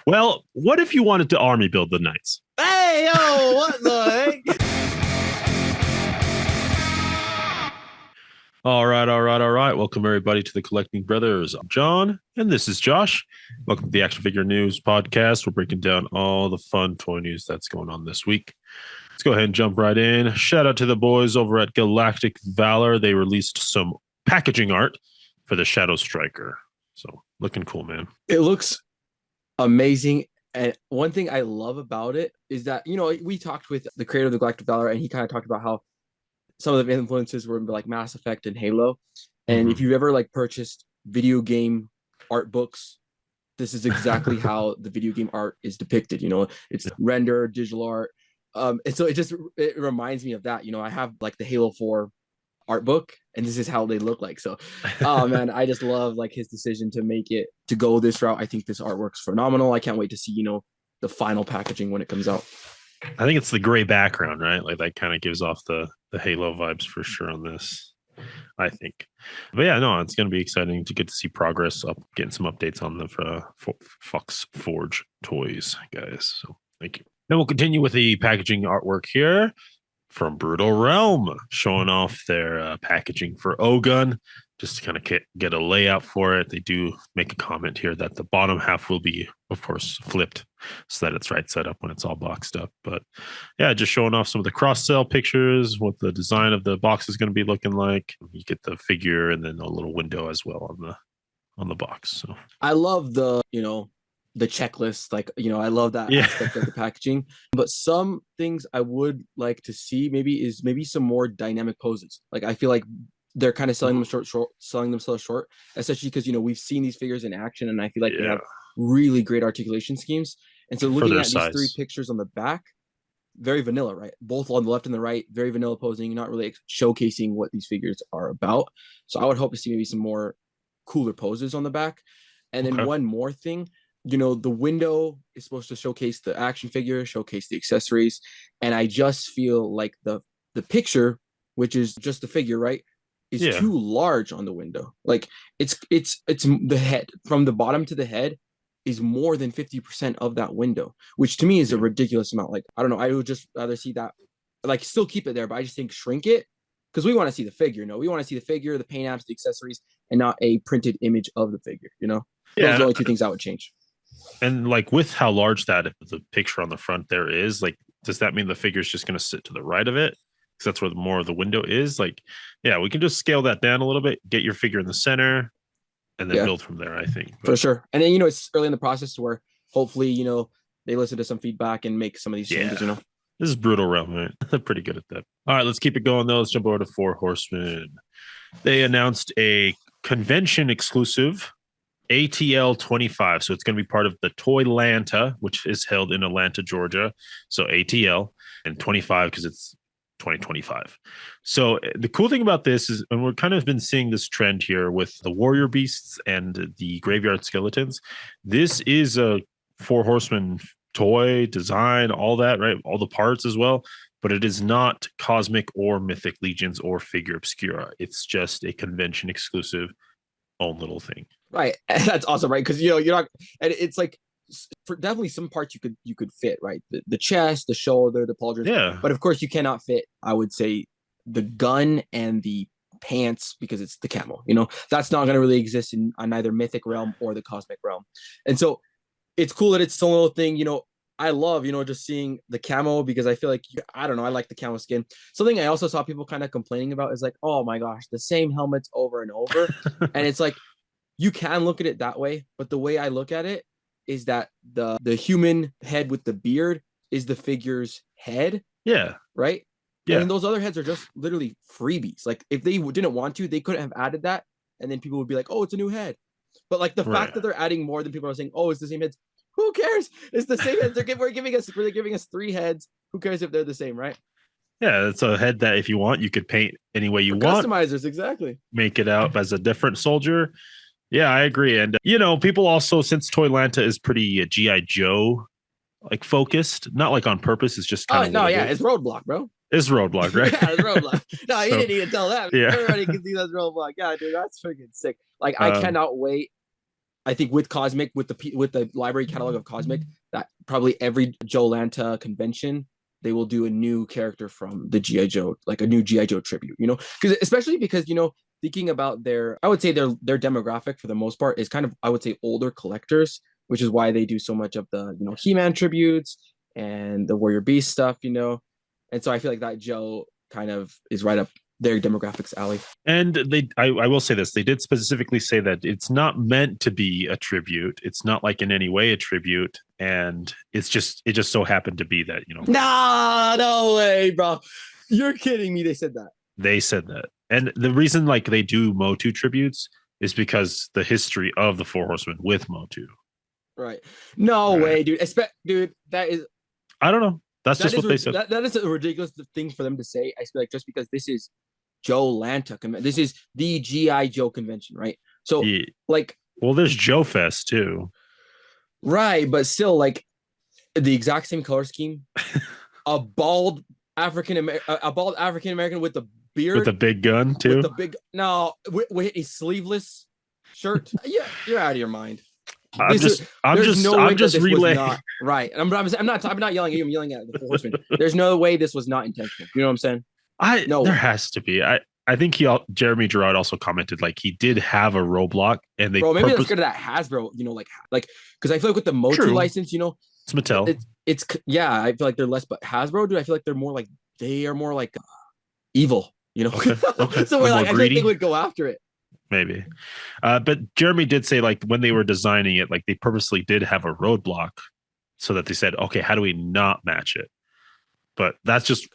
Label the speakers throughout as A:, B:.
A: Well, what if you wanted to army build the knights?
B: Hey, yo, what the heck?
A: All right. Welcome everybody to the Collecting Brothers. I'm John, and this is Josh. Welcome to the Action Figure News podcast. We're breaking down all the fun toy news that's going on this week. Let's go ahead and jump right in. Shout out to the boys over at Galactic Valor. They released some packaging art for the Shadow Striker. So looking cool, man.
B: It looks amazing. And one thing I love about it is that, we talked with the creator of the Galactic Valor, and he kind of talked about how some of the influences were like Mass Effect and Halo. And if you've ever like purchased video game art books, this is exactly how the video game art is depicted. It's rendered digital art. And so it reminds me of that. I have like the Halo 4 art book, and this is how they look like. So oh man, I just love like his decision to go this route. I think this artwork's phenomenal. I can't wait to see, the final packaging when it comes out.
A: I think it's the gray background, right? Like that kind of gives off the Halo vibes for sure on this, I think. But yeah, no, it's going to be exciting to get to see progress up, getting some updates on the Fox Forge toys, guys. So thank you. Then we'll continue with the packaging artwork here from Brutal Realm, showing off their packaging for O-Gun, just to kind of get a layout for it. They do make a comment here that the bottom half will be, of course, flipped so that it's right side up when it's all boxed up. But yeah, just showing off some of the cross-sell pictures, what the design of the box is going to be looking like. You get the figure and then a little window as well on the box. So
B: I love the checklist. Like, I love that aspect of the packaging. But some things I would like to see maybe some more dynamic poses. Like, I feel like they're kind of selling themselves short, especially because, we've seen these figures in action, and I feel like they have really great articulation schemes. And so looking at these three pictures on the back, very vanilla, right? Both on the left and the right, very vanilla posing, not really showcasing what these figures are about. So I would hope to see maybe some more cooler poses on the back. And then one more thing, the window is supposed to showcase the action figure, showcase the accessories. And I just feel like the picture, which is just the figure, right, is too large on the window. Like it's the head, from the bottom to the head is more than 50% of that window, which to me is a ridiculous amount. Like, I don't know, I would just rather see that, like, still keep it there, but I just think shrink it, because we want to see the figure. We want to see the figure, the paint apps, the accessories, and not a printed image of the figure. Those are the only two things I would change.
A: And like with how large that the picture on the front there is, like, does that mean the figure is just going to sit to the right of it? Because that's where more of the window is. Like, yeah, we can just scale that down a little bit, get your figure in the center, and then build from there, I think.
B: But for sure. And then, it's early in the process to where hopefully, they listen to some feedback and make some of these changes,
A: This is Brutal Realm, right? They're pretty good at that. All right, let's keep it going, though. Let's jump over to Four Horsemen. They announced a convention exclusive ATL 25. So it's going to be part of the Toy Lanta, which is held in Atlanta, Georgia. So ATL, and 25 because it's 2025. So the cool thing about this is, and we're kind of been seeing this trend here with the warrior beasts and the graveyard skeletons. This is a Four Horsemen toy design, all that, right? All the parts as well. But it is not Cosmic or Mythic Legions or Figure Obscura. It's just a convention exclusive own little thing.
B: Right. And that's awesome, right? Because you're not, and it's like, for definitely some parts you could fit, right? The chest, the shoulder, the pauldrons.
A: Yeah.
B: But of course you cannot fit, I would say, the gun and the pants, because it's the camo. That's not going to really exist on either Mythic Realm or the Cosmic Realm. And so it's cool that it's a little thing. I love, just seeing the camo, because I feel like, I don't know, I like the camo skin. Something I also saw people kind of complaining about is like, oh my gosh, the same helmets over and over. And it's like, you can look at it that way, but the way I look at it is that the human head with the beard is the figure's head.
A: Yeah.
B: Right?
A: Yeah.
B: And those other heads are just literally freebies. Like, if they didn't want to, they couldn't have added that, and then people would be like, oh, it's a new head. But like the fact that they're adding more than people are saying, oh, it's the same heads. Who cares? It's the same heads. They're giving us 3 heads. Who cares if they're the same, right?
A: Yeah, it's a head that if you want, you could paint any way you want.
B: Customizers, exactly.
A: Make it out as a different soldier. Yeah, I agree. And, people also, since Toy Lanta is pretty G.I. Joe like focused, not like on purpose, it's just kind of.
B: No, it's Roadblock, bro.
A: It's Roadblock, right?
B: Yeah, it's Roadblock. No, you didn't need to tell that.
A: Yeah.
B: Everybody can see that's Roadblock. Yeah, dude, that's freaking sick. Like, I cannot wait I think with Cosmic, with the library catalog of Cosmic, that probably every Joe Lanta convention they will do a new character from the GI Joe, like a new GI Joe tribute. Because especially because thinking about I would say their demographic for the most part is kind of, I would say, older collectors, which is why they do so much of the He-Man tributes and the Warrior Beast stuff. And so I feel like that Joe kind of is right up their demographics alley.
A: And I will say this, they did specifically say that it's not meant to be a tribute. It's not like in any way a tribute. And it just so happened to be that,
B: Nah, no way, bro. You're kidding me. They said that.
A: They said that. And the reason like they do Motu tributes is because the history of the Four Horsemen with Motu.
B: Right. No way, dude. Dude, that is,
A: I don't know. That's just what they said.
B: That is a ridiculous thing for them to say. I feel like just because this is Joe Lanta convention, this is the GI Joe convention, right? So well,
A: there's Joe Fest too,
B: right? But still, like the exact same color scheme, a bald African American with the beard,
A: with a big gun too,
B: with a sleeveless shirt. Yeah, you're out of your mind.
A: I'm just relaying.
B: Right. I'm not yelling at you. I'm yelling at the Four Horsemen. There's no way this was not intentional. You know what I'm saying?
A: There has to be. I think Jeremy Gerard also commented like he did have a roadblock, and they
B: maybe let's get to that Hasbro. Like because I feel like with the Motu license,
A: it's Mattel.
B: It's I feel like they're less, but Hasbro, dude, I feel like they're more like evil. Okay. So we're like, I think they would go after it.
A: Maybe. But Jeremy did say like when they were designing it, like they purposely did have a roadblock so that they said, okay, how do we not match it? But that's just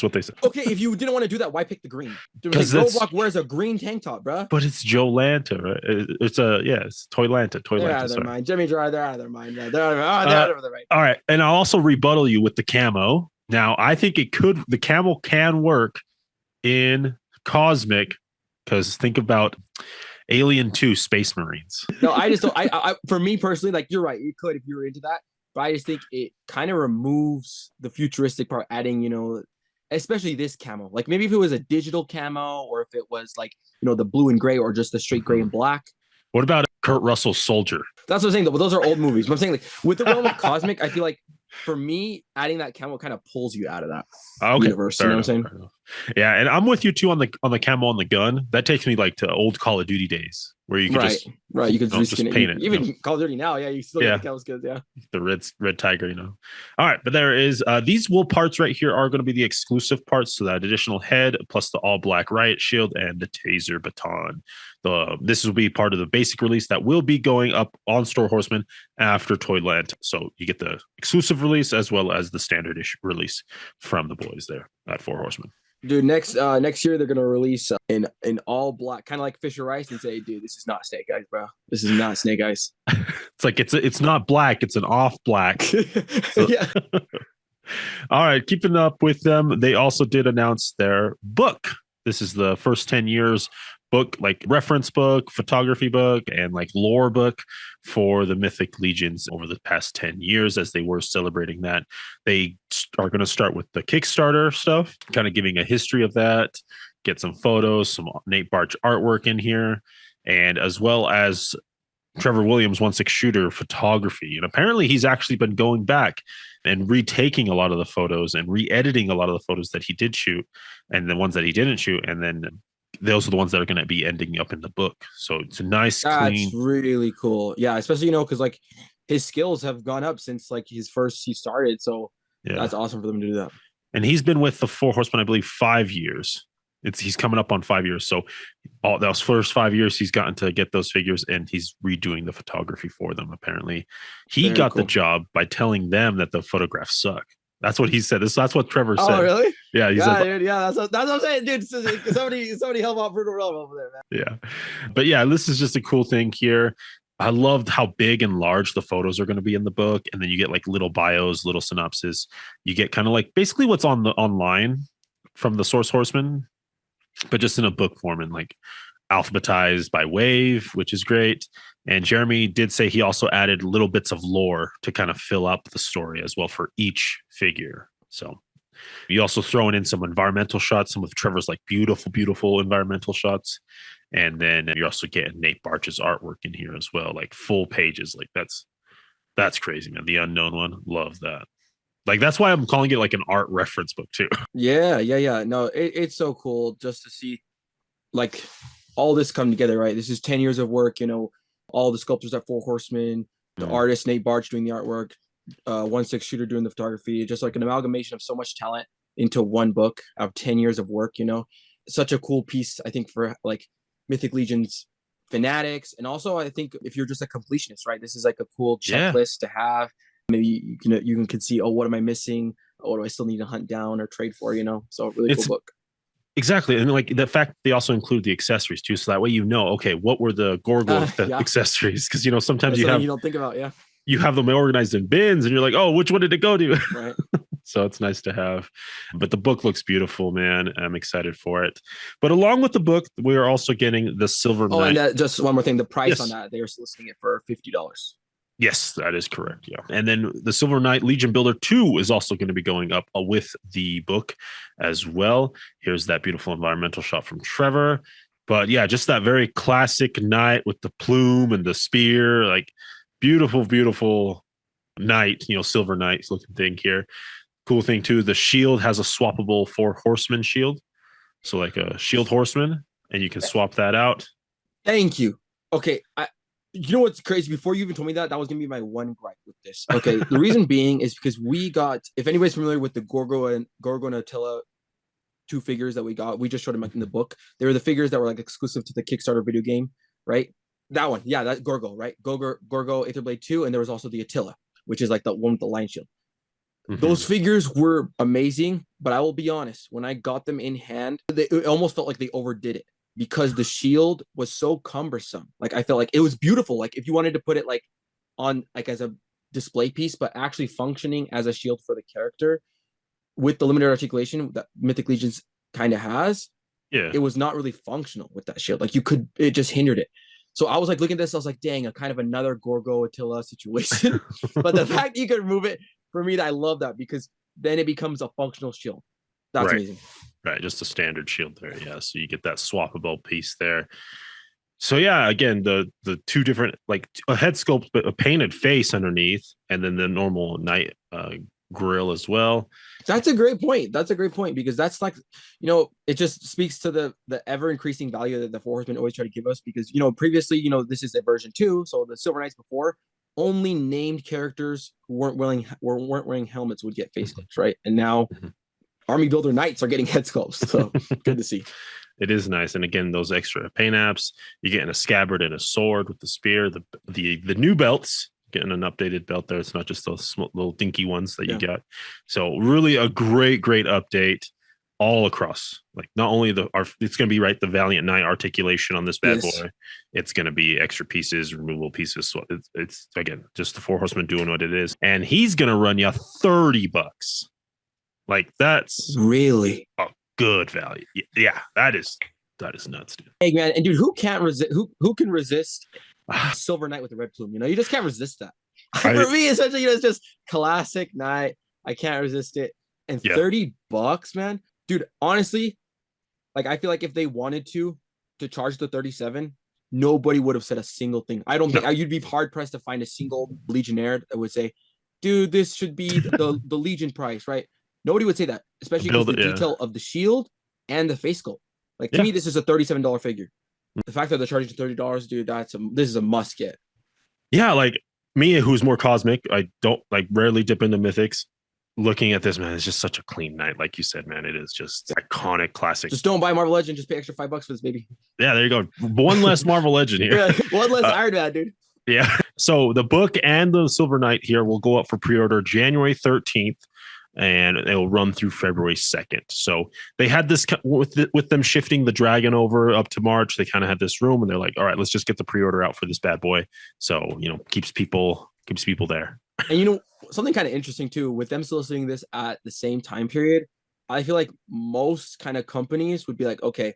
A: what they said.
B: Okay, if you didn't want to do that, why pick the green? Because roadblock wears a green tank top, bro.
A: But it's Joe Lanta, right? It's Toy Lanta.
B: They're out of their mind. Jimmy Dry, they're out of their mind. They're out of their mind.
A: All right, and I'll also rebuttal you with the camo. Now, I think the camo can work in Cosmic. Because think about Alien 2 Space Marines.
B: No, I just don't. I for me personally, like you're right, you could if you were into that. But I just think it kind of removes the futuristic part, adding, especially this camo. Like maybe if it was a digital camo, or if it was like, the blue and gray, or just the straight gray and black.
A: What about Kurt Russell's Soldier?
B: That's what I'm saying, though. But those are old movies. But I'm saying, like, with the realm of Cosmic, I feel like for me, adding that camo kind of pulls you out of that universe. You know what I'm saying?
A: Yeah, and I'm with you too on the camo on the gun. That takes me like to old Call of Duty days where you could
B: you could
A: just paint it.
B: Even Call of Duty now, you still get the camos good,
A: the red tiger, All right, but there is these wool parts right here are going to be the exclusive parts, so that additional head plus the all black riot shield and the taser baton. This will be part of the basic release that will be going up on Store Horsemen after Toyland. So you get the exclusive release as well as the standard issue release from the boys there at Four Horsemen.
B: Dude, next year they're gonna release in all black, kind of like Figurearts, and say, dude, this is not Snake Eyes, bro. This is not Snake Eyes.
A: It's like it's not black, it's an off black.
B: Yeah.
A: All right, keeping up with them, they also did announce their book. This is the first 10 years book, like reference book, photography book, and like lore book for the Mythic Legions over the past 10 years as they were celebrating that. They are going to start with the Kickstarter stuff, kind of giving a history of that, get some photos, some Nate Barch artwork in here, and as well as Trevor Williams' 1/6 shooter photography. And apparently he's actually been going back and retaking a lot of the photos and re-editing a lot of the photos that he did shoot and the ones that he didn't shoot. And then those are the ones that are going to be ending up in the book. So it's a nice, clean.
B: That's really cool. Yeah, especially, because like his skills have gone up since like he started. So that's awesome for them to do that.
A: And he's been with the Four Horsemen, I believe, 5 years. He's coming up on 5 years. So all those first 5 years, he's gotten to get those figures and he's redoing the photography for them. Apparently he got the job by telling them that the photographs suck. That's what he said. That's what Trevor said.
B: Oh, really?
A: Yeah.
B: Dude, that's what I'm saying, dude. Somebody help out Brutal Realm over there, man.
A: Yeah. But yeah, this is just a cool thing here. I loved how big and large the photos are going to be in the book. And then you get like little bios, little synopsis. You get kind of like basically what's on the online from the Source Horseman, but just in a book form and like alphabetized by wave, which is great. And Jeremy did say he also added little bits of lore to kind of fill up the story as well for each figure. So you also throwing in some environmental shots, some of Trevor's like beautiful, beautiful environmental shots. And then you're also getting Nate Barch's artwork in here as well, like full pages. Like that's crazy, man. The Unknown one, love that. Like that's why I'm calling it like an art reference book too.
B: Yeah. No, it's so cool just to see like all this come together, right? This is 10 years of work, all the sculptors at Four Horsemen, the artist Nate Barch doing the artwork, 1/6 shooter doing the photography, just like an amalgamation of so much talent into one book of 10 years of work, Such a cool piece, I think, for like Mythic Legion's fanatics. And also I think if you're just a completionist, right? This is like a cool checklist to have. Maybe you can see, oh, what am I missing? Oh, what do I still need to hunt down or trade for, So really cool book.
A: Exactly. And like the fact they also include the accessories too. So that way, okay, what were the Gorgo accessories? Because sometimes you
B: don't think about,
A: you have them organized in bins and you're like, oh, which one did it go to?
B: Right.
A: So it's nice to have. But the book looks beautiful, man. I'm excited for it. But along with the book, we are also getting the Silver Knight.
B: And just one more thing, the price on that, they are soliciting it for $50.
A: Yes, that is correct. Yeah. And then the Silver Knight Legion Builder 2 is also going to be going up with the book as well. Here's that beautiful environmental shot from Trevor. But yeah, just that very classic knight with the plume and the spear, like beautiful, beautiful knight, Silver Knight looking thing here. Cool thing too, the shield has a swappable Four Horsemen shield. So like a shield horseman, and you can swap that out.
B: Thank you. Okay, you know what's crazy? Before you even told me that was going to be my one gripe with this. Okay, the reason being is because we got, if anybody's familiar with the Gorgo and Attila 2 figures that we got, we just showed them in the book. They were the figures that were like exclusive to the Kickstarter video game, right? That one, yeah, that Gorgo, right? Gorgo Aetherblade 2, and there was also the Attila, which is like the one with the lion shield. Those figures were amazing, but I will be honest, when I got them in hand, it almost felt like they overdid it, because the shield was so cumbersome. Like I felt like it was beautiful. Like if you wanted to put it like on like as a display piece, but actually functioning as a shield for the character with the limited articulation that Mythic Legions kind of has, it was not really functional with that shield. Like it just hindered it. So I was like looking at this, I was like, dang, a kind of another Gorgo Attila situation. But the fact that you could remove it, for me, I love that, because then it becomes a functional shield. That's amazing.
A: Right, just a standard shield there. Yeah, so you get that swappable piece there. So yeah, again, the 2 different, like a head sculpt, but a painted face underneath, and then the normal knight grill as well.
B: That's a great point. Because that's like, it just speaks to the ever increasing value that the Four Horsemen always try to give us, because previously, this is a version 2, so the Silver Knights before, only named characters who weren't wearing helmets would get face sculpts, right? And now Army Builder Knights are getting head sculpts, so good to see.
A: It is nice. And again, those extra paint apps, you're getting a scabbard and a sword with the spear, the new belts, getting an updated belt there. It's not just those small, little dinky ones that you got. So really a great update all across. Like not only it's going to be the Valiant Knight articulation on this bad boy. It's going to be extra pieces, removable pieces. So it's again, just the Four Horsemen doing what it is. And he's going to run you $30. Like that's
B: really
A: a good value. Yeah, that is nuts, dude.
B: Hey man, and dude, who can't resist? Who can resist Silver Knight with the red plume? You just can't resist that. For me, essentially, it's just classic knight. I can't resist it. And $30, man, dude. Honestly, like I feel like if they wanted to charge the 37, nobody would have said a single thing. I don't think you'd be hard pressed to find a single Legionnaire that would say, "Dude, this should be the Legion price," right? Nobody would say that, especially because the detail of the shield and the face sculpt. Like to me, this is a $37 figure. The fact that they're charging $30, dude, this is a must get.
A: Yeah, like me, who's more cosmic, I don't rarely dip into mythics. Looking at this, man, it's just such a clean night, like you said, man. It is just iconic, classic.
B: Just don't buy Marvel Legend. Just pay extra $5 for this, baby.
A: Yeah, there you go. One less Marvel Legend here.
B: One less Iron Man, dude.
A: Yeah. So the book and the Silver Knight here will go up for pre-order January 13th. And it will run through February 2nd. So they had this with them shifting the dragon over up to March. They kind of had this room, and they're like, "All right, let's just get the pre-order out for this bad boy." So keeps people there.
B: And something kind of interesting too, with them soliciting this at the same time period, I feel like most kind of companies would be like, okay,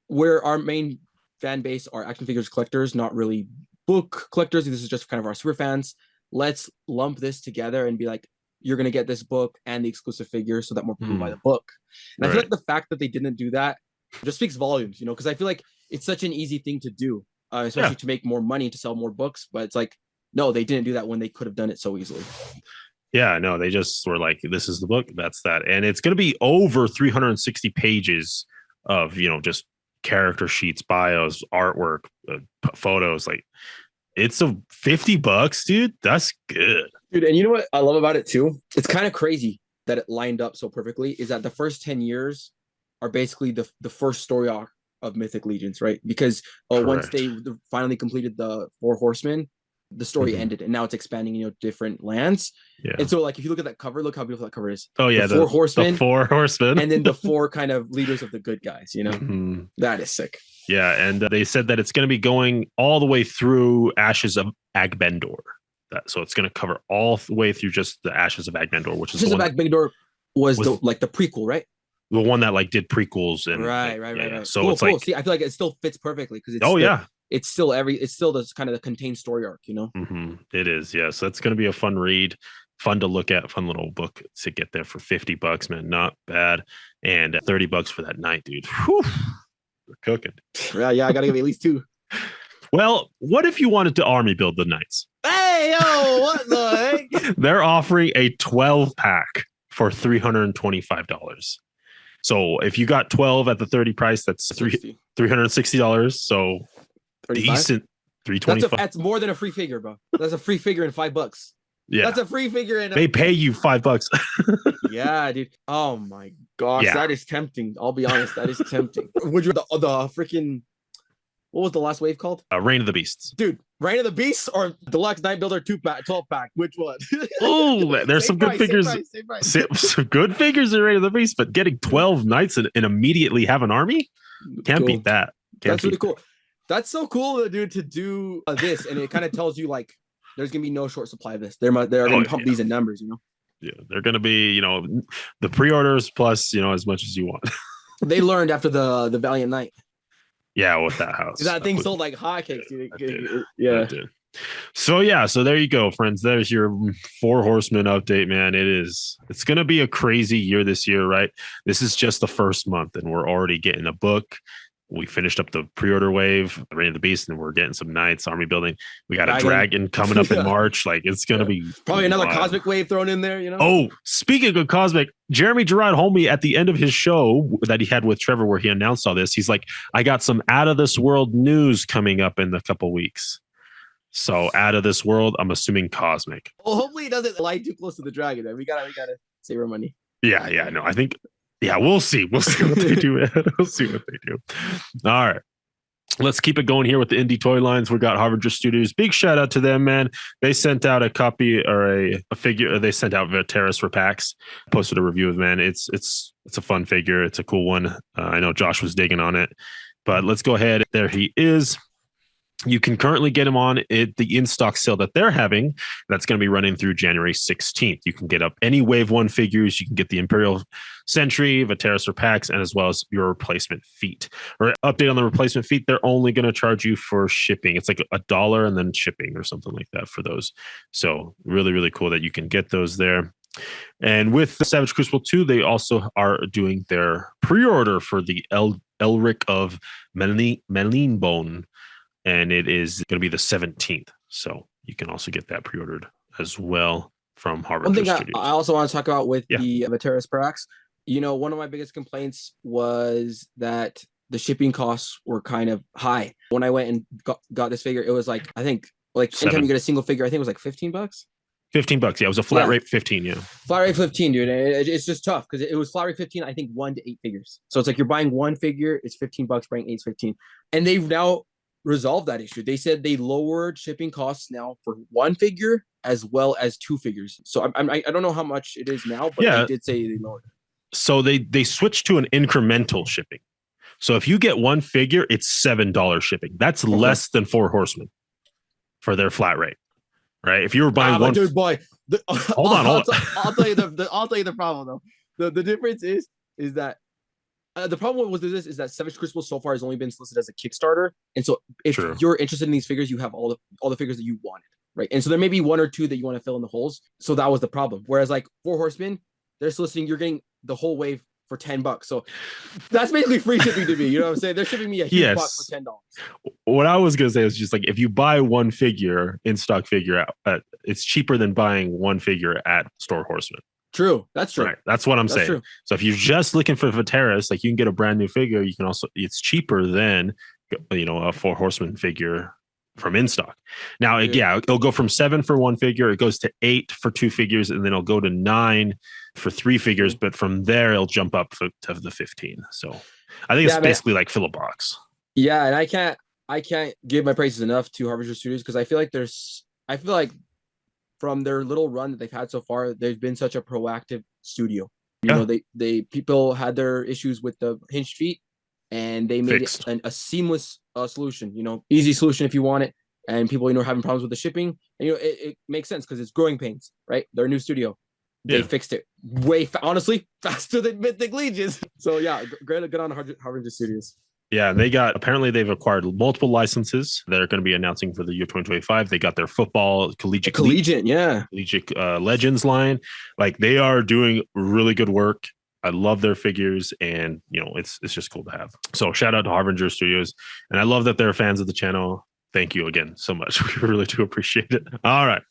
B: where our main fan base are action figures collectors, not really book collectors. This is just kind of our super fans. Let's lump this together and be like, you're going to get this book and the exclusive figure so that more people buy the book. And I feel like the fact that they didn't do that just speaks volumes, because I feel like it's such an easy thing to do, especially to make more money, to sell more books. But it's like, no, they didn't do that when they could have done it so easily.
A: Yeah, no, they just were like, this is the book, that's that. And it's going to be over 360 pages of, just character sheets, bios, artwork, photos. Like, it's a $50, dude. That's good.
B: Dude, and you know what I love about it too? It's kind of crazy that it lined up so perfectly, is that the first 10 years are basically the first story arc of Mythic Legions, right? Because once they finally completed the Four Horsemen, the story ended, and now it's expanding, different lands.
A: Yeah.
B: And so, like, if you look at that cover, look how beautiful that cover is.
A: Oh yeah,
B: the Four Horsemen,
A: the Four Horsemen,
B: and then the four kind of leaders of the good guys. That is sick.
A: Yeah, and they said that it's going to be going all the way through Ashes of Agbendor. So it's going to cover all the way through just the Ashes of Agbendor, which is
B: Ashes of Agbendor was the prequel, right?
A: The one that like did prequels and
B: right.
A: So
B: cool,
A: it's
B: cool.
A: like,
B: see, I feel like it still fits perfectly because it's still this kind of the contained story arc,
A: It is, yeah. So it's going to be a fun read, fun to look at, fun little book to get there for $50, man. Not bad. And $30 for that night, dude. Whew, we're cooking.
B: Yeah, I gotta give at least 2.
A: Well, what if you wanted to army build the knights?
B: Hey, yo, what the heck?
A: They're offering a 12-pack for $325. So if you got 12 at the 30 price, that's $360. So
B: 35?
A: Decent. $325.
B: That's more than a free figure, bro. That's a free figure in $5.
A: Yeah,
B: that's a free figure in.
A: They pay you $5.
B: Yeah, dude. Oh my gosh, that is tempting. I'll be honest, that is tempting. Would you the freaking? What was the last wave called?
A: Reign of the Beasts.
B: Dude, Reign of the Beasts or Deluxe Night Builder 12-pack? Which one?
A: Oh, there's some good figures.
B: Same price.
A: Some good figures in Reign of the Beasts, but getting 12 knights and immediately have an army? Can't beat that.
B: That's really cool. That's so cool, dude, to do this. And it kind of tells you, like, there's going to be no short supply of this. They're going to pump these in numbers,
A: Yeah, they're going to be, the pre-orders plus, as much as you want.
B: They learned after the Valiant Knight.
A: Yeah, with that house.
B: That thing sold like hotcakes.
A: Yeah. So there you go, friends. There's your Four Horsemen update, man. It's going to be a crazy year this year, right? This is just the first month and we're already getting a book. We finished up the pre-order wave, Reign of the Beast, and we're getting some knights, army building. We got a dragon coming up in March. Like, it's going to be
B: probably another cosmic wave thrown in there,
A: Oh, speaking of cosmic, Jeremy Gerard told me at the end of his show that he had with Trevor where he announced all this, he's like, I got some out of this world news coming up in a couple weeks. So out of this world, I'm assuming cosmic.
B: Well, hopefully it doesn't lie too close to the dragon. Man. We gotta save our money.
A: Yeah, no, I think. Yeah, we'll see. We'll see what they do. We'll see what they do. All right. Let's keep it going here with the indie toy lines. We got Harbinger Studios. Big shout out to them, man. They sent out a copy or a figure. They sent out Viteris for packs. Posted a review of, man. It's a fun figure. It's a cool one. I know Josh was digging on it, but let's go ahead. There he is. You can currently get him on the in-stock sale that they're having. That's going to be running through January 16th. You can get up any Wave 1 figures. You can get the Imperial Sentry, Viteris packs, and as well as your replacement feet. Or update on the replacement feet, they're only going to charge you for shipping. It's like $1 and then shipping or something like that for those. So really, really cool that you can get those there. And with Savage Crucible 2, they also are doing their pre-order for the Elric of Melinbone. And it is going to be the 17th. So you can also get that pre-ordered as well from Harbinger Studios.
B: I also want to talk about with the Viteris packs. One of my biggest complaints was that the shipping costs were kind of high. When I went and got this figure, it was like, I think, anytime you get a single figure, I think it was like $15.
A: $15, yeah. It was a flat rate 15, yeah.
B: Flat rate 15, dude. It's just tough because it was flat rate 15, I think 1 to 8 figures. So it's like you're buying one figure, it's $15, buying 8 is 15. And they've now resolve that issue. They said they lowered shipping costs now for 1 figure as well as 2 figures. So I don't know how much it is now, but they did say they lowered it.
A: So they switched to an incremental shipping. So if you get 1 figure, it's $7 shipping. That's less than Four Horsemen for their flat rate, right? If you were buying one,
B: dude, boy,
A: hold on.
B: I'll tell you the problem though. The difference is that. The problem with this is that Savage Crucible so far has only been listed as a Kickstarter, and so if you're interested in these figures, you have all the figures that you wanted, right? And so there may be 1 or 2 that you want to fill in the holes. So that was the problem. Whereas like Four Horsemen, they're soliciting, you're getting the whole wave for $10. So that's basically free shipping to me. You know what I'm saying? They're shipping me a huge box for $10.
A: What I was gonna say is just like if you buy one figure in stock figure it's cheaper than buying one figure at Store Horsemen.
B: True, that's true.
A: Right, that's what I'm saying. True. So if you're just looking for Viteris, like you can get a brand new figure. You can also it's cheaper than a 4 Horsemen figure from in stock. Now, it'll go from 7 for one figure, it goes to 8 for 2 figures, and then it'll go to 9 for 3 figures. But from there, it'll jump up to the 15. So I think it's basically like fill a box.
B: Yeah, and I can't give my praises enough to Harbinger Studios because I feel like from their little run that they've had so far, they've been such a proactive studio. You know, they people had their issues with the hinged feet, and they made it a seamless solution. You know, easy solution if you want it. And people, having problems with the shipping, and it makes sense because it's growing pains, right? Their new studio, they fixed it honestly faster than Mythic Legions. So yeah, good on Harbinger Studios.
A: Yeah, and apparently they've acquired multiple licenses that are going to be announcing for the year 2025. They got their football collegiate Legends line. Like they are doing really good work. I love their figures, and it's just cool to have. So shout out to Harbinger Studios, and I love that they're fans of the channel. Thank you again so much. We really do appreciate it. All right.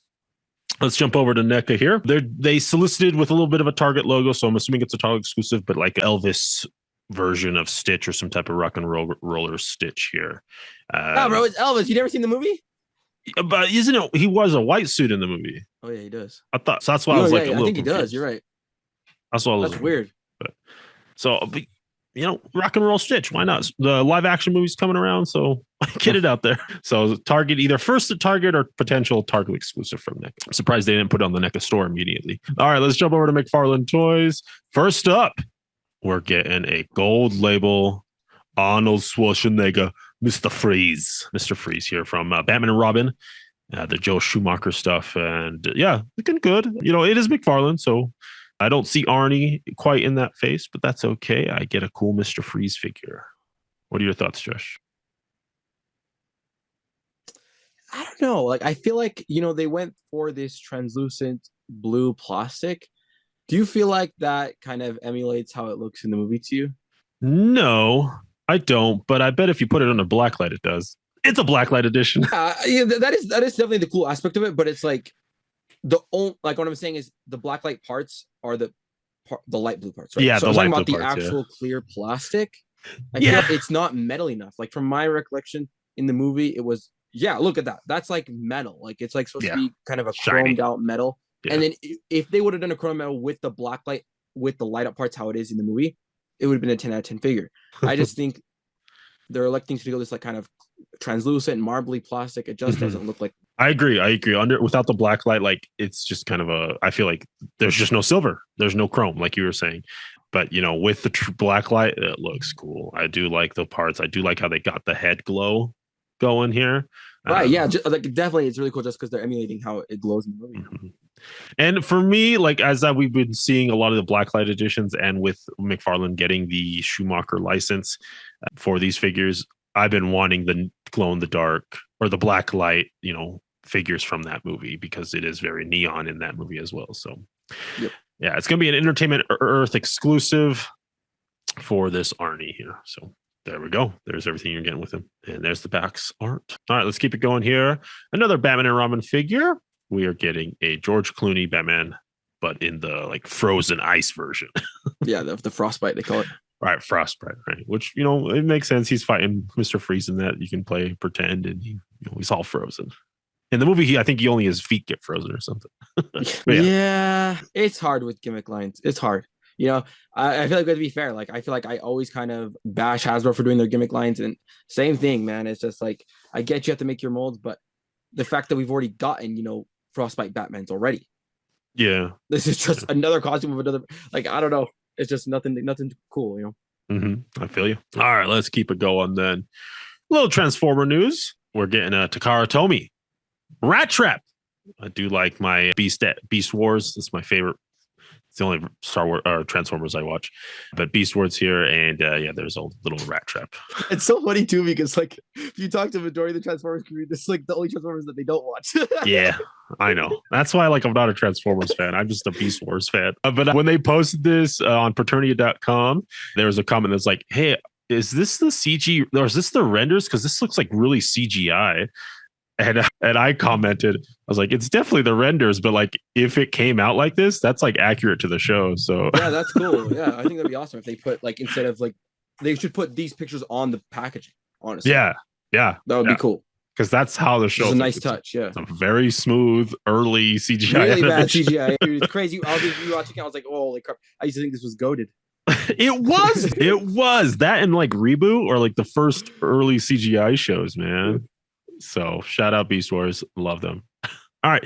A: Let's jump over to NECA here. They solicited with a little bit of a Target logo, so I'm assuming it's a Target exclusive, but like Elvis version of Stitch or some type of rock and roller Stitch here.
B: Bro, it's Elvis. You never seen the movie?
A: But isn't it? He was a white suit in the movie.
B: Oh yeah, he does.
A: I thought so. That's why I was like,
B: I think he does. You're right.
A: That's weird. But, rock and roll Stitch. Why not? The live action movie's coming around, so get it out there. So Target, either first at Target or potential Target exclusive from NECA. I'm surprised they didn't put it on the NECA store immediately. All right, let's jump over to McFarlane Toys. First up, we're getting a gold label Arnold Schwarzenegger, Mr. Freeze here from Batman and Robin, the Joe Schumacher stuff. And looking good. It is McFarlane, so I don't see Arnie quite in that face, but that's okay. I get a cool Mr. Freeze figure. What are your thoughts, Josh?
B: I don't know. Like, I feel like, they went for this translucent blue plastic. Do you feel like that kind of emulates how it looks in the movie to you?
A: No, I don't. But I bet if you put it on a blacklight, it does. It's a blacklight edition.
B: That is definitely the cool aspect of it. But it's like what I'm saying is the blacklight parts are the light blue parts, right?
A: Yeah,
B: so I'm talking about the actual clear plastic. I feel like it's not metal enough. Like from my recollection in the movie, it was look at that. That's like metal. Like it's like supposed to be kind of a chromed out metal. Yeah. And then if they would have done a chrome metal with the blacklight, with the light up parts, how it is in the movie, it would have been a 10 out of 10 figure. I just think they're electing to go this like kind of translucent, marbly plastic. It just doesn't look like. I
A: agree. Without the blacklight, like it's just kind of I feel like there's just no silver. There's no chrome, like you were saying. But with the blacklight, it looks cool. I do like the parts. I do like how they got the head glow going here.
B: Right, definitely, it's really cool just because they're emulating how it glows in the movie.
A: Mm-hmm. And for me, like we've been seeing a lot of the blacklight editions, and with McFarlane getting the Schumacher license for these figures, I've been wanting the glow in the dark or the blacklight, figures from that movie because it is very neon in that movie as well. So, it's going to be an Entertainment Earth exclusive for this Arnie here. So. There we go. There's everything you're getting with him. And there's the box art. All right, let's keep it going here. Another Batman and Robin figure. We are getting a George Clooney Batman, but in the frozen ice version.
B: The frostbite, they call it.
A: Right, frostbite, right. Which, it makes sense. He's fighting Mr. Freeze in that. You can play pretend and he's all frozen. In the movie, I think only his feet get frozen or something.
B: Yeah, it's hard with gimmick lines. It's hard. I feel like we have to be fair. Like, I feel like I always kind of bash Hasbro for doing their gimmick lines, and same thing, man. It's just like, I get you have to make your molds, but the fact that we've already gotten, Frostbite Batmans already.
A: Yeah.
B: This is just another costume of another, like, I don't know. It's just nothing cool,
A: I feel you. All right, let's keep it going then. A little Transformer news. We're getting a Takara Tomy Rat Trap. I do like my Beast Wars. It's my favorite It's the only Star Wars or Transformers I watch. But Beast Wars here, and yeah, there's a little rat trap.
B: It's so funny too because like if you talk to the majority of the Transformers community, this is like the only Transformers that they don't watch.
A: Yeah, I know. That's why like I'm not a Transformers fan. I'm just a Beast Wars fan. But when they posted this on Paternia.com, there was a comment that's like, "Hey, is this the CG or is this the renders? Because this looks like really CGI." And I commented, I was like, it's definitely the renders, but like if it came out like this, that's like accurate to the show. So
B: yeah, that's cool. Yeah, I think that'd be awesome if they put like instead of like they should put these pictures on the packaging. Honestly,
A: yeah, that
B: would be cool
A: because that's how the show.
B: It's a nice touch. Yeah,
A: it's a very smooth early CGI.
B: Really bad CGI. Dude, it's crazy. I was rewatching. I was like, oh, holy crap! I used to think this was goated.
A: It was that and like Reboot or like the first early CGI shows, man. So shout out Beast Wars. Love them. All right.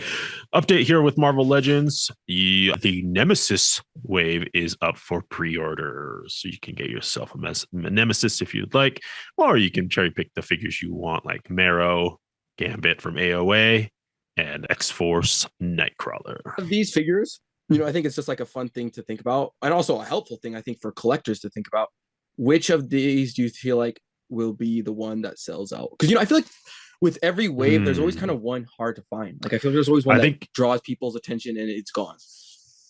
A: Update here with Marvel Legends. The Nemesis wave is up for pre-order. So you can get yourself a Nemesis if you'd like, or you can cherry pick the figures you want, like Marrow, Gambit from AOA, and X-Force Nightcrawler.
B: These figures, I think it's just like a fun thing to think about. And also a helpful thing, I think, for collectors to think about. Which of these do you feel like will be the one that sells out? Because, I feel like with every wave, there's always kind of one hard to find. Like I feel like there's always one that draws people's attention and it's gone.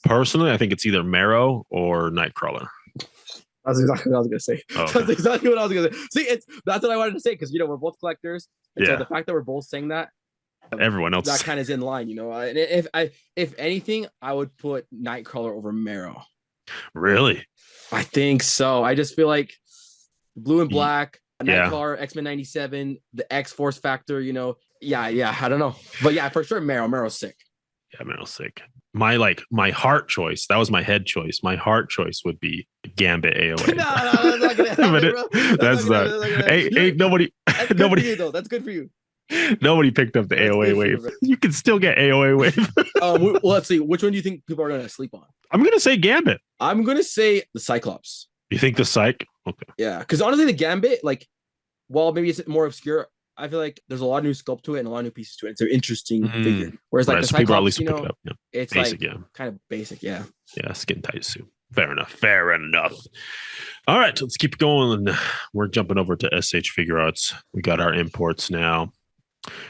A: Personally, I think it's either Marrow or Nightcrawler.
B: That's exactly what I was gonna say.
A: Okay.
B: That's exactly what I was gonna say. See, that's what I wanted to say because we're both collectors. And so the fact that we're both saying that,
A: everyone else
B: that kind of is in line. And if anything, I would put Nightcrawler over Marrow.
A: Really?
B: I think so. I just feel like blue and black. Nightcrawler, X-Men 97, the X-Force factor, Yeah, I don't know. But yeah, for sure, Marrow's sick.
A: Yeah, Marrow's sick. My heart choice, that was my head choice. My heart choice would be Gambit AOA.
B: No, that's not gonna happen, bro.
A: That's not. Nobody.
B: That's good for you, though. That's good for you.
A: Nobody picked up the AOA wave. You can still get AOA wave.
B: Well, let's see. Which one do you think people are going to sleep on?
A: I'm going to say Gambit.
B: I'm going to say the Cyclops.
A: You think the Psych? Okay.
B: Yeah, because honestly, the Gambit, like, while maybe it's more obscure, I feel like there's a lot of new sculpt to it and a lot of new pieces to it. It's an interesting figure. Whereas like the Cyclops, people at least pick it up. Yeah. It's basic, like kind of basic. Yeah.
A: Yeah, skin tight suit. Fair enough. All right, let's keep going. We're jumping over to SH Figurearts. We got our imports now.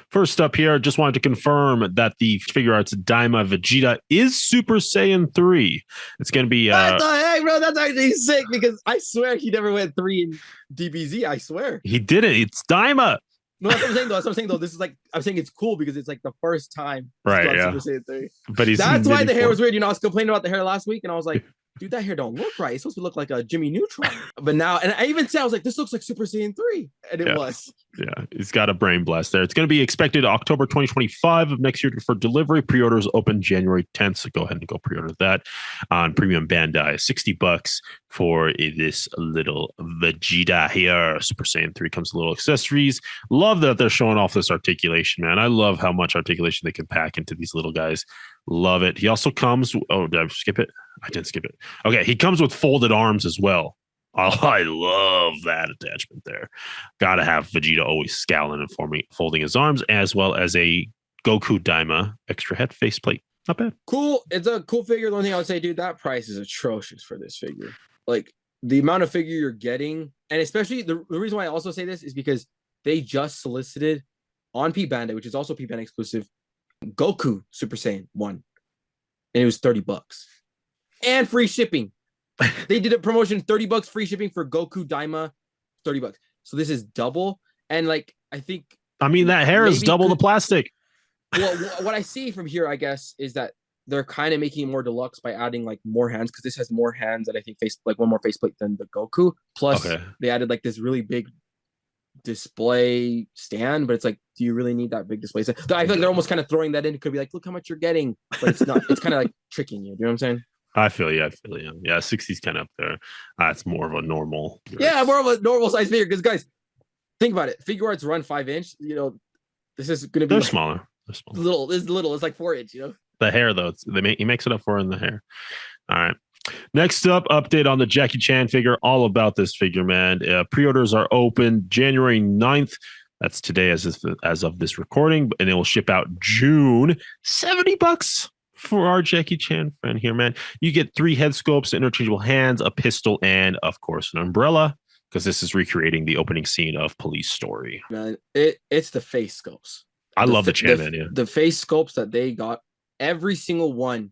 A: First up here, just wanted to confirm that the Figurearts Daima Vegeta is Super Saiyan 3. It's going to be...
B: What the heck, bro? That's actually sick because I swear he never went 3 in DBZ. I swear.
A: He didn't. It's Daima.
B: No, that's what I'm saying, though. This is like, I'm saying it's cool because it's like the first time.
A: Right, yeah.
B: Super Saiyan 3.
A: But
B: that's why the hair was weird. I was complaining about the hair last week and I was like, dude, that hair don't look right. It's supposed to look like a Jimmy Neutron. But now, and I even said, I was like, this looks like Super Saiyan 3. And it was.
A: Yeah, he's got a brain blast there. It's going to be expected October 2025 of next year for delivery. Pre-orders open January 10th. So go ahead and go pre-order that on Premium Bandai. $60 for this little Vegeta here. Super Saiyan 3 comes with little accessories. Love that they're showing off this articulation, man. I love how much articulation they can pack into these little guys. Love it. He also comes... Oh, did I skip it? I didn't skip it. Okay, he comes with folded arms as well. Oh, I love that attachment there. Gotta have Vegeta always scowling and folding his arms, as well as a Goku Daima extra head faceplate. Not bad.
B: Cool. It's a cool figure. The only thing I would say, dude, that price is atrocious for this figure. Like, the amount of figure you're getting, and especially the reason why I also say this is because they just solicited on P Bandai, which is also P Bandai exclusive, Goku Super Saiyan 1. And it was $30. And free shipping. They did a promotion, $30 free shipping for Goku Daima, $30. So this is double. And like, I think...
A: that hair is double the plastic.
B: Well, what I see from here, I guess, is that they're kind of making it more deluxe by adding like more hands, because this has more hands and I think one more faceplate than the Goku. Plus, they added like this really big display stand, but it's like, do you really need that big display stand? I feel like they're almost kind of throwing that in. It could be like, look how much you're getting, but it's not. It's kind of like tricking you. Do you know what I'm saying?
A: I feel you. Yeah, 60's kind of up there. It's more of a normal.
B: Yeah, more of a normal size figure. Because guys, think about it. Figurearts run 5-inch. This is going to be
A: They're smaller.
B: Little. It's like 4-inch.
A: The hair though, he makes it up for in the hair. All right. Next up, update on the Jackie Chan figure. All about this figure, man. Pre-orders are open January 9th. That's today as of this recording, and it will ship out June. $70 for our Jackie Chan friend here, man. You get 3 head sculpts, interchangeable hands, a pistol, and of course an umbrella, because this is recreating the opening scene of Police Story.
B: Man, it's the face sculpts.
A: I love the Chan Man, yeah.
B: The face sculpts that they got, every single one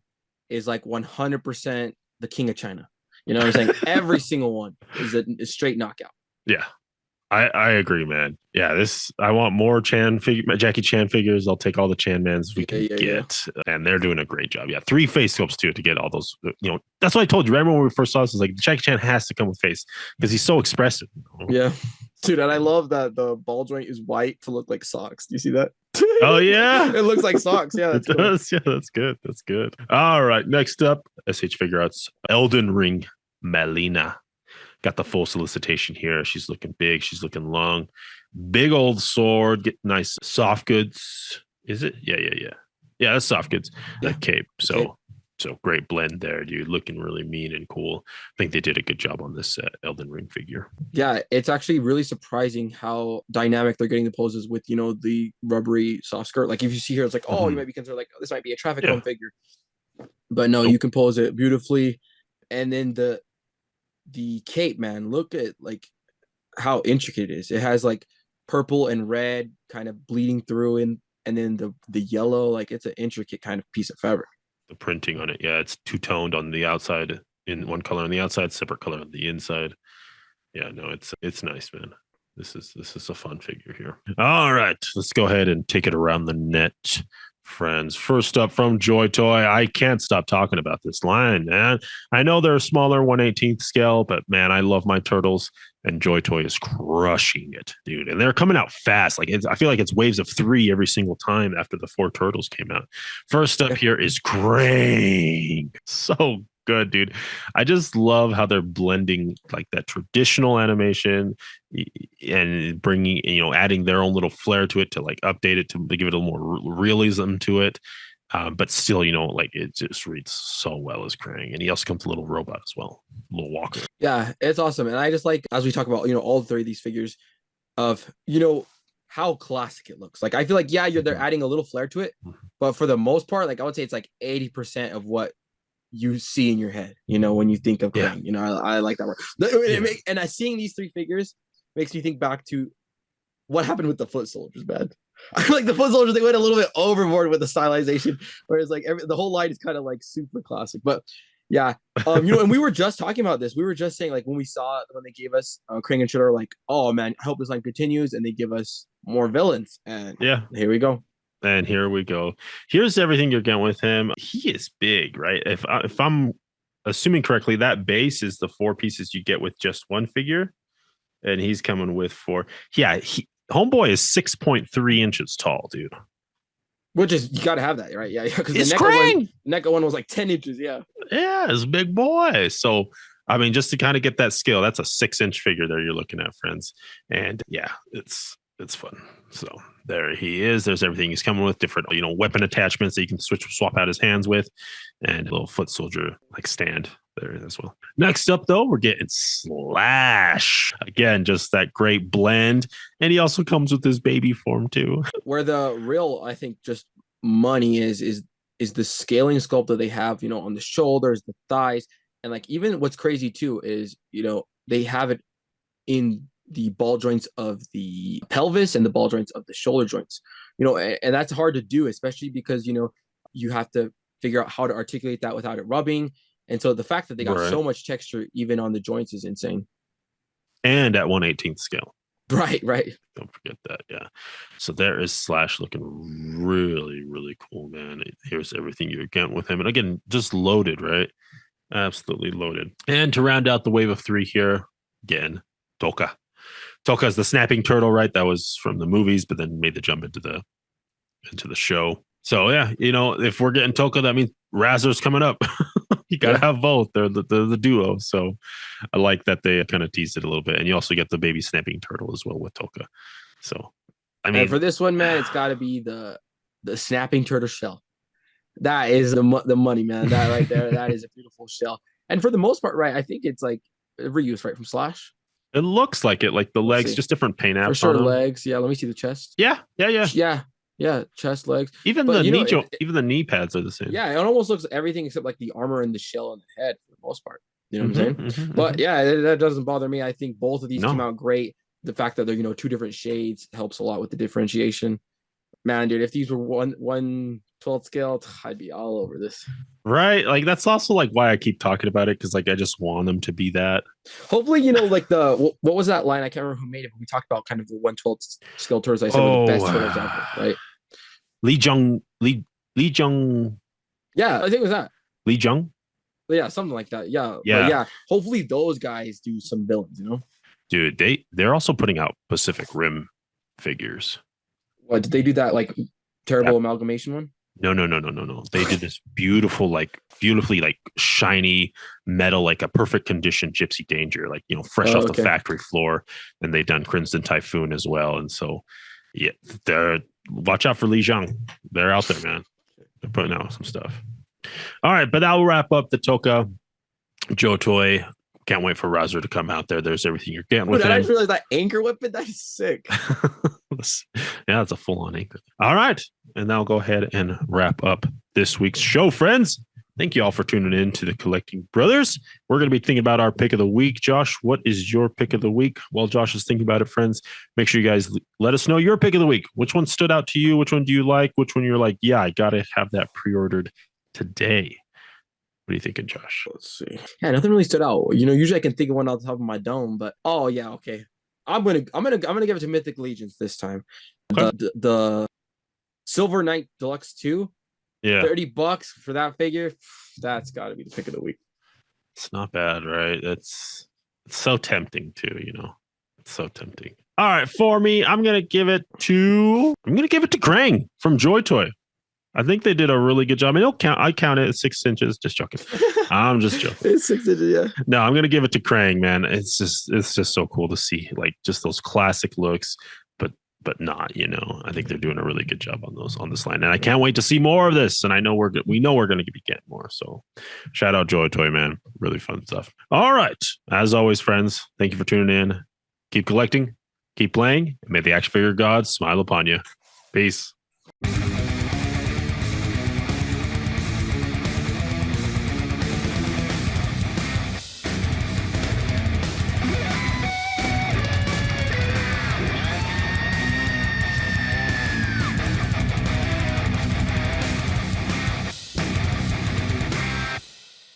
B: is like 100% the King of China. You know what I'm saying? Every single one is a straight knockout.
A: Yeah. I agree, man. Yeah, I want more Jackie Chan figures. I'll take all the Chan Mans we can get. And they're doing a great job. Yeah, 3 face sculpts too to get all those. That's what I told you. Remember when we first saw this? It's like Jackie Chan has to come with face because he's so expressive.
B: Yeah. Dude, and I love that the ball joint is white to look like socks. Do you see that?
A: Oh yeah,
B: it looks like socks. Yeah,
A: it does. Yeah, that's good. That's good. All right, next up, SH Figurearts, Elden Ring Melina. Got the full solicitation here. She's looking big. She's looking long. Big old sword. Get nice soft goods. Is it? Yeah. Yeah, that's soft goods. Yeah. Cape. So great blend there, dude. Looking really mean and cool. I think they did a good job on this Elden Ring figure.
B: Yeah, it's actually really surprising how dynamic they're getting the poses with, the rubbery soft skirt. Like if you see here, it's like, you might be considered like, this might be a traffic cone figure. But no, you can pose it beautifully. And then the cape, man, look at like how intricate it is. It has like purple and red kind of bleeding through and then the yellow, like it's an intricate kind of piece of fabric.
A: The printing on it, yeah, it's two-toned on the outside, in one color on the outside, separate color on the inside. Yeah, no, it's nice, man. This is a fun figure here. All right, let's go ahead and take it around the net, friends. First up from Joy Toy, I can't stop talking about this line, man. I know they're a smaller 1/18 scale, but man, I love my turtles, and Joy Toy is crushing it, dude. And they're coming out fast. Like I feel like it's waves of 3 every single time after the 4 turtles came out. First up here is Krang. So good, dude. I just love how they're blending like that traditional animation and bringing, adding their own little flair to it to like update it to give it a little more realism to it. But still, like it just reads so well as Krang. And he also comes a little robot as well, a little walker.
B: Yeah, it's awesome. And I just like, as we talk about, all 3 of these figures of, how classic it looks. Like, I feel like, they're adding a little flair to it. But for the most part, like I would say it's like 80% of what you see in your head, when you think of Krang. I like that word. And seeing these 3 figures makes me think back to what happened with the foot soldiers, man. I feel like the foot soldiers, they went a little bit overboard with the stylization, whereas like the whole line is kind of like super classic. But yeah, and we were just talking about this. We were just saying like when they gave us Krang and Shredder, like, oh man, I hope this line continues, and they give us more villains. And here we go.
A: And here we go. Here's everything you're getting with him. He is big, right? If I'm assuming correctly, that base is the 4 pieces you get with just one figure, and he's coming with 4. Yeah, Homeboy is 6.3 inches tall, dude.
B: Which is, you got to have that, right? Yeah, because
A: the
B: NECA one was like 10 inches. Yeah,
A: it's a big boy. So I mean, just to kind of get that scale, that's a 6-inch figure there you're looking at, friends. And yeah, it's fun. So there he is. There's everything he's coming with, different, weapon attachments that you can swap out his hands with, and a little foot soldier like stand there as well. Next up, though, we're getting Slash. Again, just that great blend. And he also comes with his baby form too.
B: Where the real, I think, just money is the scaling sculpt that they have, on the shoulders, the thighs. And like, even what's crazy too is, they have it in the ball joints of the pelvis and the ball joints of the shoulder joints, and that's hard to do, especially because, you have to figure out how to articulate that without it rubbing. And so the fact that they got so much texture even on the joints is insane.
A: And at 1/18 scale.
B: Right.
A: Don't forget that. Yeah. So there is Slash looking really, really cool, man. Here's everything you're getting with him. And again, just loaded, right? Absolutely loaded. And to round out the wave of 3 here, again, Toka. Toka is the snapping turtle, right? That was from the movies, but then made the jump into the show. So yeah, if we're getting Toka, that means Razzer's coming up. You gotta have both. They're the duo. So I like that they kind of teased it a little bit. And you also get the baby snapping turtle as well with Toka. So I mean,
B: and for this one, man, it's got to be the snapping turtle shell. That is the money, man. That right there, that is a beautiful shell. And for the most part, right, I think it's like reused, right, from Slash.
A: It looks like it, like the legs, just different paint apps.
B: For sure, legs. Yeah, let me see the chest.
A: Yeah.
B: Yeah. Yeah, chest, legs.
A: Even
B: But
A: even the knee pads are the same.
B: yeah, it almost looks everything except like the armor and the shell and the head for the most part. You know what I'm saying? But yeah, that doesn't bother me. I think both of these came out great. The fact that they're, you know, two different shades helps a lot with the differentiation. Man, dude, if these were 1/12 scale, I'd be all over this.
A: Right? Like that's also like why I keep talking about it, because like I just want them to be that.
B: Hopefully, you know, like what was that line? I can't remember who made it, but we talked about kind of the 1/12 scale turtles. I said were the best turtles ever, right?
A: Lee Jung.
B: Yeah, I think it was that.
A: Lee Jung.
B: Yeah, something like that. Yeah.
A: Yeah.
B: But yeah. Hopefully those guys do some villains, you know?
A: Dude, they're also putting out Pacific Rim figures.
B: What did they do that like terrible amalgamation one?
A: No. They did this beautifully like shiny metal, like a perfect condition Gypsy Danger, like, you know, fresh off the factory floor. And they've done Crimson Typhoon as well. And so yeah, watch out for Li Jiang. They're out there, man. They're putting out some stuff. All right, but that'll wrap up the Toka Joe Toy. Can't wait for Razor to come out there. There's everything you're getting with him.
B: I just realized that anchor weapon, that's sick.
A: Yeah, it's a full-on anchor. All right, and now I'll go ahead and wrap up this week's show, friends. Thank you all for tuning in to the Collecting Brothers. We're going to be thinking about our pick of the week. Josh, what is your pick of the week? While Josh is thinking about it, friends, make sure you guys let us know your pick of the week. Which one stood out to you? Which one do you like? Which one you're like, yeah, I got to have that pre-ordered today. What are you thinking, Josh?
B: Let's see. Yeah, nothing really stood out. You know, usually I can think of one off the top of my dome, but oh yeah, okay. I'm gonna give it to Mythic Legions this time. Okay. The Silver Knight Deluxe 2. Yeah. $30 for that figure. That's gotta be the pick of the week.
A: It's not bad, right? It's so tempting too, you know. It's so tempting. All right, for me, I'm gonna give it to Krang from Joy Toy. I think they did a really good job. I mean, I count it at 6 inches. Just joking. I'm just joking.
B: It's 6 inches, yeah.
A: No, I'm gonna give it to Krang, man. It's just so cool to see, like, just those classic looks, but not, you know. I think they're doing a really good job on this line, and I can't wait to see more of this. And I know we're gonna be getting more. So, shout out Joy Toy, man. Really fun stuff. All right, as always, friends, thank you for tuning in. Keep collecting, keep playing, and may the action figure gods smile upon you. Peace.